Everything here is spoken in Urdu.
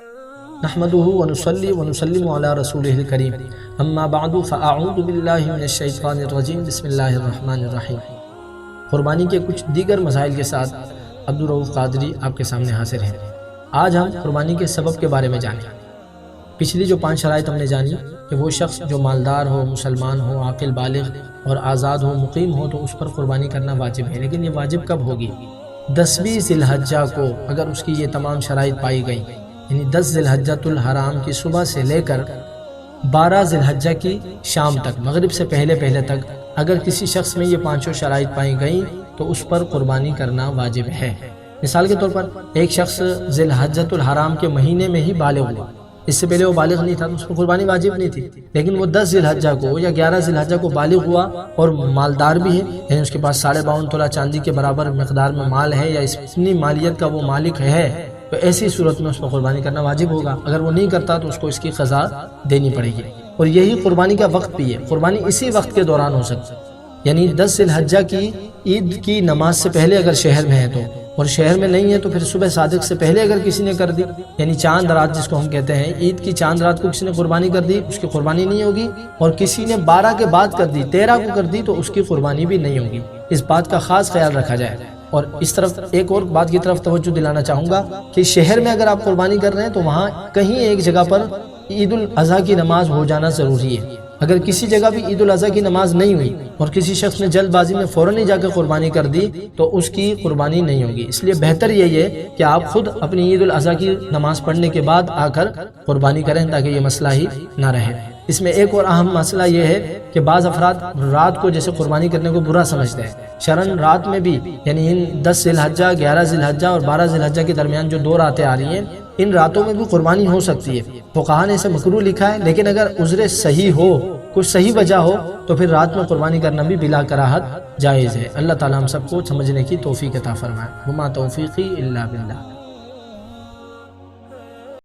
نحمده ونصلي ونسلم على رسوله الكريم اما بعد فاعوذ باللہ من الشیطان الرجیم بسم اللہ الرحمن الرحیم۔ قربانی کے کچھ دیگر مسائل کے ساتھ عبدالرؤف قادری آپ کے سامنے حاضر ہیں۔ آج ہم قربانی کے سبب کے بارے میں جانیں۔ پچھلی جو 5 شرائط ہم نے جانی کہ وہ شخص جو مالدار ہو، مسلمان ہو، عاقل بالغ اور آزاد ہو، مقیم ہو تو اس پر قربانی کرنا واجب ہے، لیکن یہ واجب کب ہوگی؟ 10ویں ذی الحجہ کو اگر اس کی یہ تمام شرائط پائی گئی، یعنی 10 ذی الحجۃ الحرام کی صبح سے لے کر 12 ذی الحجہ کی شام تک، مغرب سے پہلے تک اگر کسی شخص میں یہ 5 شرائط پائی گئیں تو اس پر قربانی کرنا واجب ہے۔ مثال کے طور پر ایک شخص ذی الحجۃ الحرام کے مہینے میں ہی بالغ ہوا، اس سے پہلے وہ بالغ نہیں تھا تو اس پر قربانی واجب نہیں تھی، لیکن وہ 10 ذی الحجہ کو یا 11 ذی الحجہ کو بالغ ہوا اور مالدار بھی ہے، یعنی اس کے پاس 52.5 تولہ چاندی کے برابر مقدار میں مال ہے یا اتنی مالیت کا وہ مالک ہے، تو ایسی صورت میں اس پر قربانی کرنا واجب ہوگا۔ اگر وہ نہیں کرتا تو اس کو اس کی قضا دینی پڑے گی، اور یہی قربانی کا وقت بھی ہے۔ قربانی اسی وقت کے دوران ہو سکتی ہے، یعنی 10 ذی الحجہ کی عید کی نماز سے پہلے اگر شہر میں ہے تو، اور شہر میں نہیں ہے تو پھر صبح صادق سے پہلے اگر کسی نے کر دی، یعنی چاند رات جس کو ہم کہتے ہیں، عید کی چاند رات کو کسی نے قربانی کر دی، اس کی قربانی نہیں ہوگی، اور کسی نے 12 کے بعد کر دی، 13 کو کر دی تو اس کی قربانی بھی نہیں ہوگی۔ اس بات کا خاص خیال رکھا جائے۔ اور اس طرف ایک اور بات کی طرف توجہ دلانا چاہوں گا کہ شہر میں اگر آپ قربانی کر رہے ہیں تو وہاں کہیں ایک جگہ پر عید الاضحیٰ کی نماز ہو جانا ضروری ہے۔ اگر کسی جگہ بھی عید الاضحیٰ کی نماز نہیں ہوئی اور کسی شخص نے جلد بازی میں فوراً ہی جا کے قربانی کر دی تو اس کی قربانی نہیں ہوگی۔ اس لیے بہتر یہی ہے کہ آپ خود اپنی عید الاضحیٰ کی نماز پڑھنے کے بعد آ کر قربانی کریں تاکہ یہ مسئلہ ہی نہ رہے۔ اس میں ایک اور اہم مسئلہ یہ ہے کہ بعض افراد رات کو جیسے قربانی کرنے کو برا سمجھتے ہیں۔ شرعاً رات میں بھی، یعنی ان 10 ذی الحجہ، 11 ذی الحجہ اور 12 ذی الحجہ کے درمیان جو 2 راتیں آ رہی ہیں، ان راتوں میں بھی قربانی ہو سکتی ہے۔ فقہاء نے اسے مکروہ لکھا ہے، لیکن اگر عذر صحیح ہو، کچھ صحیح وجہ ہو تو پھر رات میں قربانی کرنا بھی بلا کراہت جائز ہے۔ اللہ تعالی ہم سب کو سمجھنے کی توفیق عطا فرمائے۔ وما توفیقی الا باللہ۔